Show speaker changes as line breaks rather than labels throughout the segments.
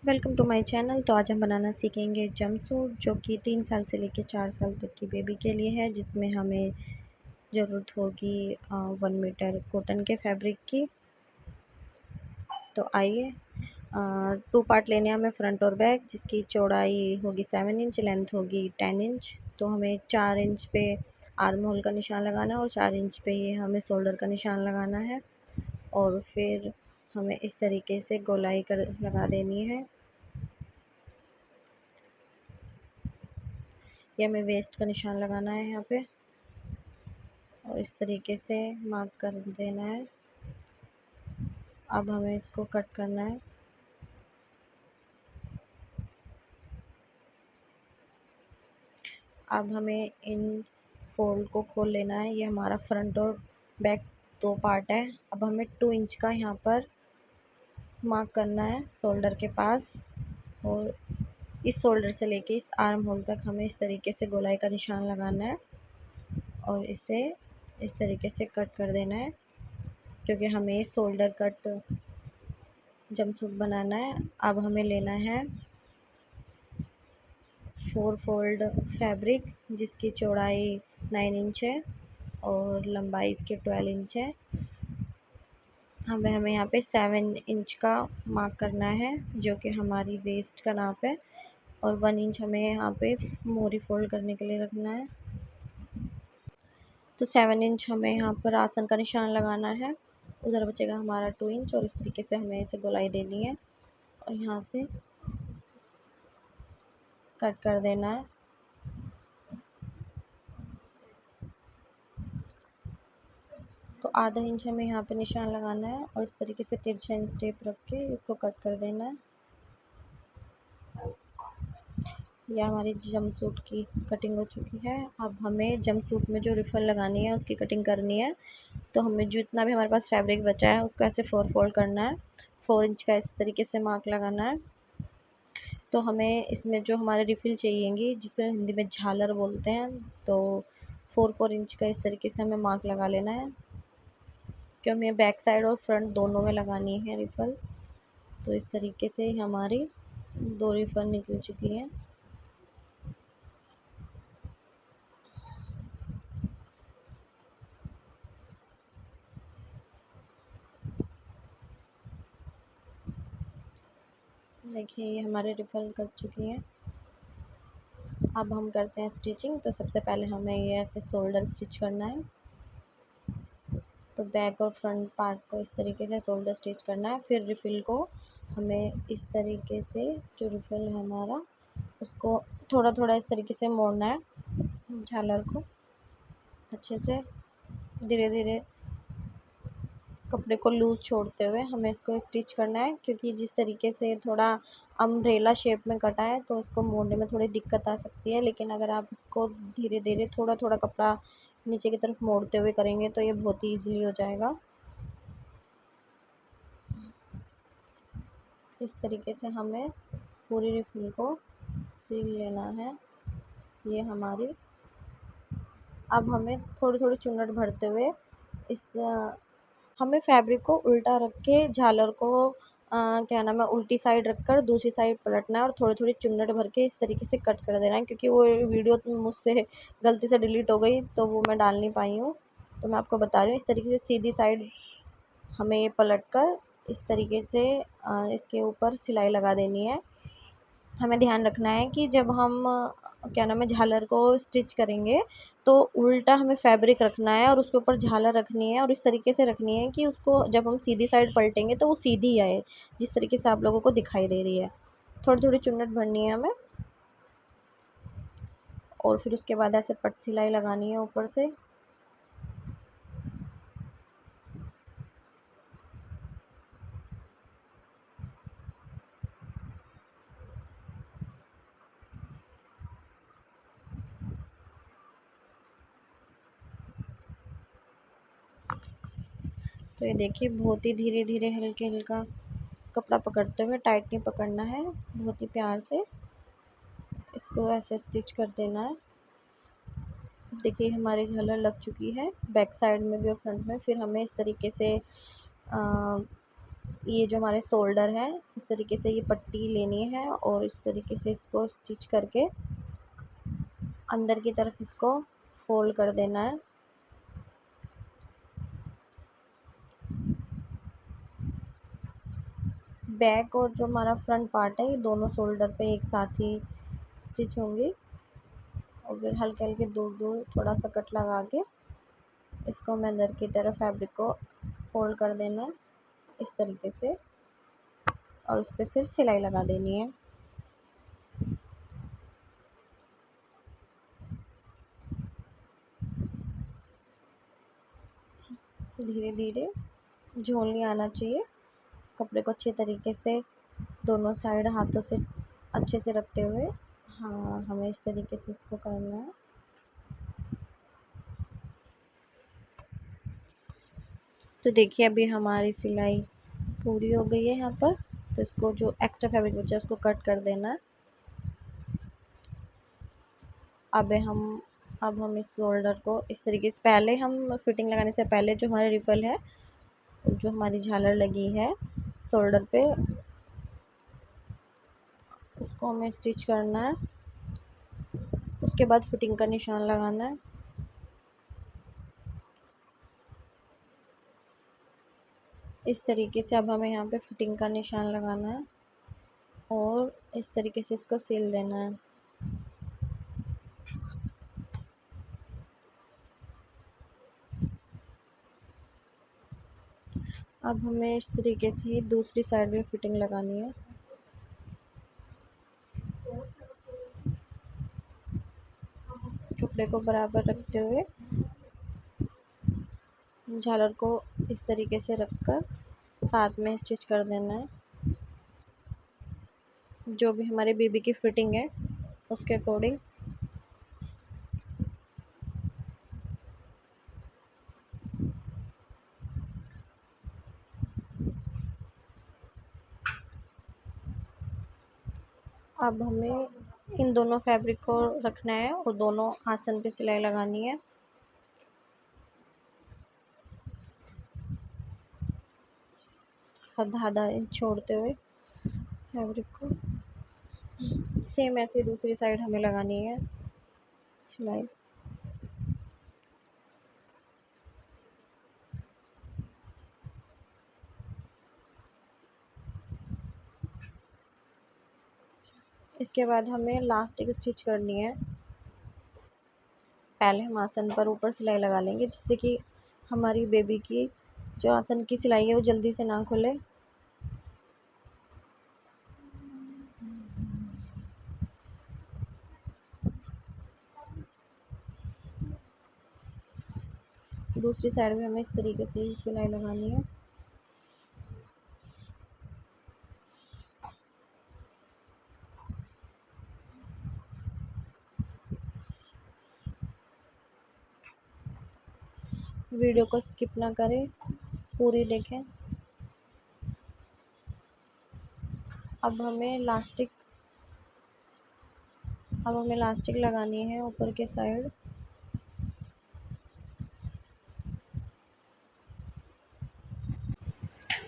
Welcome to my channel. तो आज हम बनाना सीखेंगे जंपसूट जो कि 3 साल से लेकर 4 साल तक की बेबी के लिए है, जिसमें हमें ज़रूरत होगी 1 मीटर कॉटन के फैब्रिक की। तो आइए 2 पार्ट लेने हैं हमें, फ्रंट और बैक, जिसकी चौड़ाई होगी 7 इंच, लेंथ होगी 10 इंच। तो हमें 4 इंच पे आर्म होल का निशान लगाना है और 4 इंच पे ये हमें शोल्डर का निशान लगाना है। और फिर हमें इस तरीके से गोलाई कर लगा देनी है। ये हमें वेस्ट का निशान लगाना है यहाँ पे और इस तरीके से मार्क कर देना है। अब हमें इसको कट करना है। अब हमें इन फोल्ड को खोल लेना है। ये हमारा फ्रंट और बैक 2 पार्ट है। अब हमें 2 इंच का यहाँ पर मार्क करना है शोल्डर के पास, और इस शोल्डर से लेके इस आर्म होल तक हमें इस तरीके से गोलाई का निशान लगाना है और इसे इस तरीके से कट कर देना है, क्योंकि हमें शोल्डर कट जंपसूट बनाना है। अब हमें लेना है 4 फोल्ड फैब्रिक, जिसकी चौड़ाई 9 इंच है और लंबाई इसकी 12 इंच है। हमें यहाँ पे 7 इंच का मार्क करना है, जो कि हमारी वेस्ट का नाप है, और 1 इंच हमें यहाँ पे मोरी फोल्ड करने के लिए रखना है। तो 7 इंच हमें यहाँ पर आसन का निशान लगाना है। उधर बचेगा हमारा 2 इंच, और इस तरीके से हमें इसे गोलाई देनी है और यहाँ से कट कर देना है। तो आधा इंच हमें यहाँ पे निशान लगाना है और इस तरीके से तिरछा इंच टेप रख के इसको कट कर देना है। यह हमारी जंपसूट की कटिंग हो चुकी है। अब हमें जंपसूट में जो रिफल लगानी है उसकी कटिंग करनी है। तो हमें जितना भी हमारे पास फैब्रिक बचा है उसको ऐसे 4 फोल्ड करना है। 4 इंच का इस तरीके से मार्क लगाना है। तो हमें इसमें जो हमारे रिफिल चाहिएंगी, जिसको हिंदी में झालर बोलते हैं, तो 4 इंच का इस तरीके से हमें मार्क लगा लेना है, क्योंकि हमें बैक साइड और फ्रंट दोनों में लगानी है रिफल। तो इस तरीके से हमारी 2 रिफल निकल चुकी हैं। देखिए ये हमारे रिफल कट चुकी हैं। अब हम करते हैं स्टिचिंग। तो सबसे पहले हमें ये ऐसे शोल्डर स्टिच करना है। तो बैक और फ्रंट पार्ट को इस तरीके से शोल्डर स्टिच करना है। फिर रिफिल को हमें इस तरीके से, जो रिफिल है हमारा, उसको थोड़ा थोड़ा इस तरीके से मोड़ना है, झालर को अच्छे से धीरे धीरे कपड़े को लूज़ छोड़ते हुए हमें इसको स्टिच करना है, क्योंकि जिस तरीके से थोड़ा अम्ब्रेला शेप में कटा है तो उसको मोड़ने में थोड़ी दिक्कत आ सकती है। लेकिन अगर आप इसको धीरे धीरे थोड़ा थोड़ा कपड़ा नीचे की तरफ मोड़ते हुए करेंगे तो ये बहुत ही ईजिली हो जाएगा। इस तरीके से हमें पूरी रिफिल को सील लेना है। ये हमारी, अब हमें थोड़ी थोड़ी चुन्नट भरते हुए इस हमें फैब्रिक को उल्टा रख के झालर को क्या नाम है, उल्टी साइड रखकर दूसरी साइड पलटना है और थोड़ी थोड़ी चुन्नट भर के इस तरीके से कट कर देना है। क्योंकि वो वीडियो मुझसे गलती से डिलीट हो गई तो वो मैं डाल नहीं पाई हूँ, तो मैं आपको बता रही हूँ। इस तरीके से सीधी साइड हमें ये पलट कर इस तरीके से इसके ऊपर सिलाई लगा देनी है। हमें ध्यान रखना है कि जब हम क्या नाम है, झालर को स्टिच करेंगे तो उल्टा हमें फैब्रिक रखना है और उसके ऊपर झालर रखनी है, और इस तरीके से रखनी है कि उसको जब हम सीधी साइड पलटेंगे तो वो सीधी आए, जिस तरीके से आप लोगों को दिखाई दे रही है। थोड़ी थोड़ी चुन्नट भरनी है हमें, और फिर उसके बाद ऐसे पट सिलाई लगानी है ऊपर से। तो ये देखिए, बहुत ही धीरे धीरे हल्के हल्का कपड़ा पकड़ते हुए, टाइट नहीं पकड़ना है, बहुत ही प्यार से इसको ऐसे स्टिच कर देना है। देखिए हमारी झालर लग चुकी है बैक साइड में भी और फ्रंट में। फिर हमें इस तरीके से ये जो हमारे शोल्डर है, इस तरीके से ये पट्टी लेनी है और इस तरीके से इसको स्टिच करके अंदर की तरफ इसको फोल्ड कर देना है। बैक और जो हमारा फ्रंट पार्ट है, ये दोनों शोल्डर पे एक साथ ही स्टिच होंगी और फिर हल्के हल्के दूर दूर थोड़ा सा कट लगा के इसको हमें अंदर की तरफ फैब्रिक को फोल्ड कर देना है इस तरीके से और उस पर फिर सिलाई लगा देनी है। धीरे धीरे झोल नहीं आना चाहिए। कपड़े को अच्छे तरीके से दोनों साइड हाथों से अच्छे से रखते हुए, हाँ, हमें इस तरीके से इसको करना है। तो देखिए अभी हमारी सिलाई पूरी हो गई है यहाँ पर। तो इसको जो एक्स्ट्रा फैब्रिक बचा है उसको कट कर देना है। अब हम इस शोल्डर को इस तरीके से, पहले हम फिटिंग लगाने से पहले जो हमारी रिफल है, जो हमारी झालर लगी है शोल्डर पे, उसको हमें स्टिच करना है। उसके बाद फिटिंग का निशान लगाना है। इस तरीके से अब हमें यहाँ पे फिटिंग का निशान लगाना है और इस तरीके से इसको सिल देना है। अब हमें इस तरीके से ही दूसरी साइड में फिटिंग लगानी है। कपड़े को बराबर रखते हुए झालर को इस तरीके से रखकर साथ में स्टिच कर देना है। जो भी हमारे बेबी की फिटिंग है उसके अकॉर्डिंग। अब हमें इन दोनों फैब्रिक को रखना है और दोनों आसन पे सिलाई लगानी है। आधा इंच छोड़ते हुए फैब्रिक को सेम ऐसे दूसरी साइड हमें लगानी है सिलाई। इसके बाद हमें लास्ट एक स्टिच करनी है। पहले हम आसन पर ऊपर सिलाई लगा लेंगे जिससे कि हमारी बेबी की जो आसन की सिलाई है वो जल्दी से ना खुले। दूसरी साइड में हमें इस तरीके से सिलाई लगानी है। वीडियो को स्किप ना करें, पूरी देखें। अब हमें लास्टिक लगानी है ऊपर के साइड।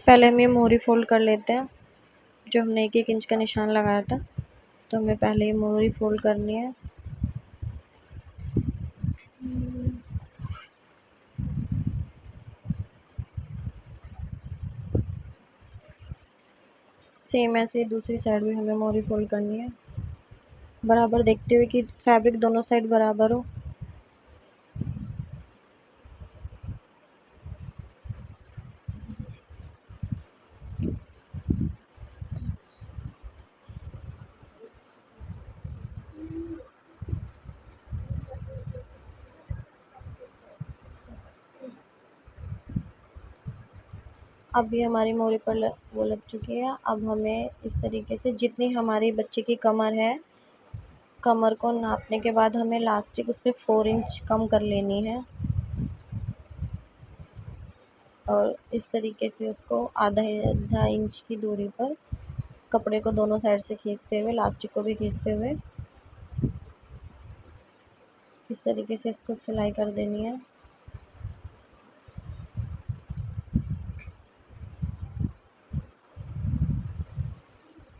पहले हम ये मोहरी फोल्ड कर लेते हैं। जो हमने 1-1 इंच का निशान लगाया था, तो हमें पहले ये मोहरी फोल्ड करनी है। सेम ऐसे दूसरी साइड भी हमें मोहरी फोल्ड करनी है, बराबर देखते हुए कि फैब्रिक दोनों साइड बराबर हो। अब ये हमारी मोहरी पर वो लग चुकी है। अब हमें इस तरीके से जितनी हमारी बच्चे की कमर है, कमर को नापने के बाद हमें लास्टिक उससे 4 इंच कम कर लेनी है और इस तरीके से उसको आधा आधा इंच की दूरी पर कपड़े को दोनों साइड से खींचते हुए, लास्टिक को भी खींचते हुए इस तरीके से इसको सिलाई कर देनी है।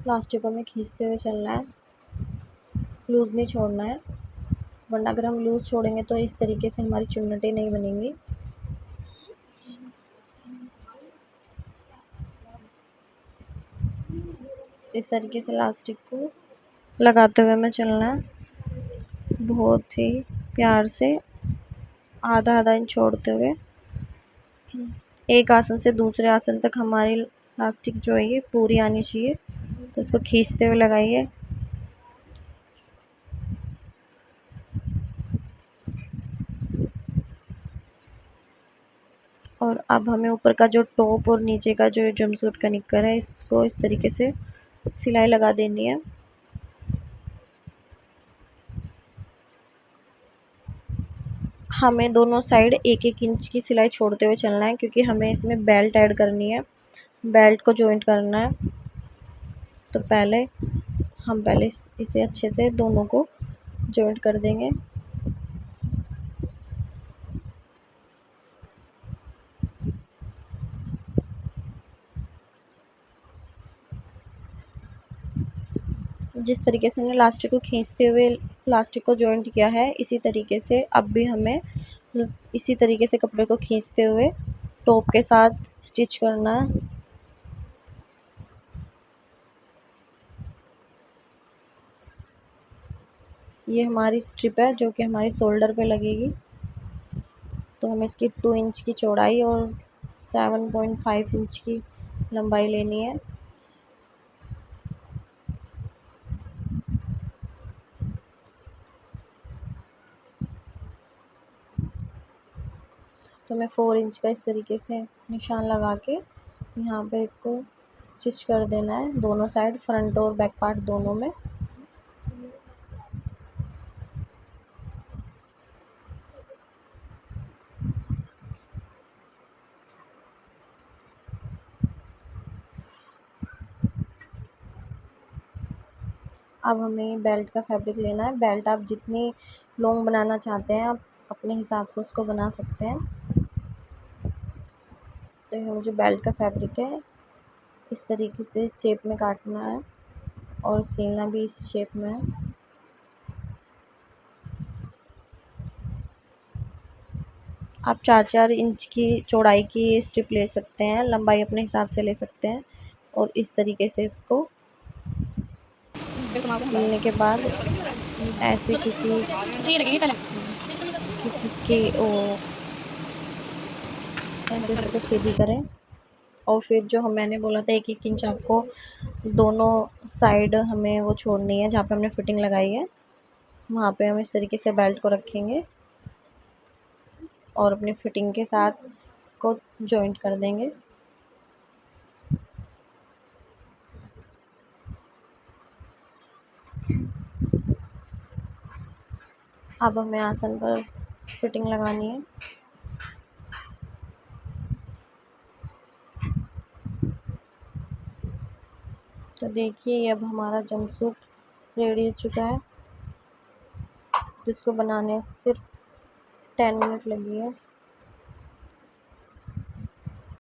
प्लास्टिक को हमें खींचते हुए चलना है, लूज़ नहीं छोड़ना है, वरना अगर हम लूज़ छोड़ेंगे तो इस तरीके से हमारी चुन्नटें नहीं बनेंगी। इस तरीके से इलास्टिक को लगाते हुए हमें चलना है, बहुत ही प्यार से, आधा आधा इंच छोड़ते हुए। एक आसन से दूसरे आसन तक हमारी इलास्टिक जो है ये पूरी आनी चाहिए, तो इसको खींचते हुए लगाइए। और अब हमें ऊपर का जो टॉप और नीचे का जो जंपसूट का निक्कर है, इसको इस तरीके से सिलाई लगा देनी है। हमें दोनों साइड 1-1 इंच की सिलाई छोड़ते हुए चलना है, क्योंकि हमें इसमें बेल्ट ऐड करनी है, बेल्ट को जॉइंट करना है। तो पहले इसे अच्छे से दोनों को जॉइंट कर देंगे। जिस तरीके से हमने इलास्टिक को खींचते हुए इलास्टिक को जॉइंट किया है, इसी तरीके से अब भी हमें इसी तरीके से कपड़े को खींचते हुए टॉप के साथ स्टिच करना है। ये हमारी स्ट्रिप है जो कि हमारी शोल्डर पे लगेगी, तो हमें इसकी 2 इंच की चौड़ाई और 7.5 इंच की लंबाई लेनी है। तो हमें 4 इंच का इस तरीके से निशान लगा के यहाँ पे इसको स्टिच कर देना है, दोनों साइड, फ्रंट और बैक पार्ट दोनों में। अब हमें बेल्ट का फैब्रिक लेना है। बेल्ट आप जितनी लॉन्ग बनाना चाहते हैं, आप अपने हिसाब से उसको बना सकते हैं। तो ये जो बेल्ट का फैब्रिक है, इस तरीके से इस शेप में काटना है और सिलना भी इस शेप में है। आप 4-4 इंच की चौड़ाई की स्ट्रिप ले सकते हैं, लंबाई अपने हिसाब से ले सकते हैं। और इस तरीके से इसको सिलने के बाद ऐसे किसी की ऐसे इसको सीधी करें। और फिर जो मैंने बोला था 1-1 इंच आपको दोनों साइड हमें वो छोड़नी है, जहाँ पे हमने फिटिंग लगाई है वहाँ पे हम इस तरीके से बेल्ट को रखेंगे और अपनी फिटिंग के साथ इसको जॉइंट कर देंगे। अब हमें आसन पर फिटिंग लगानी है। तो देखिए अब हमारा जंपसूट रेडी हो चुका है, जिसको बनाने सिर्फ 10 मिनट लगी है।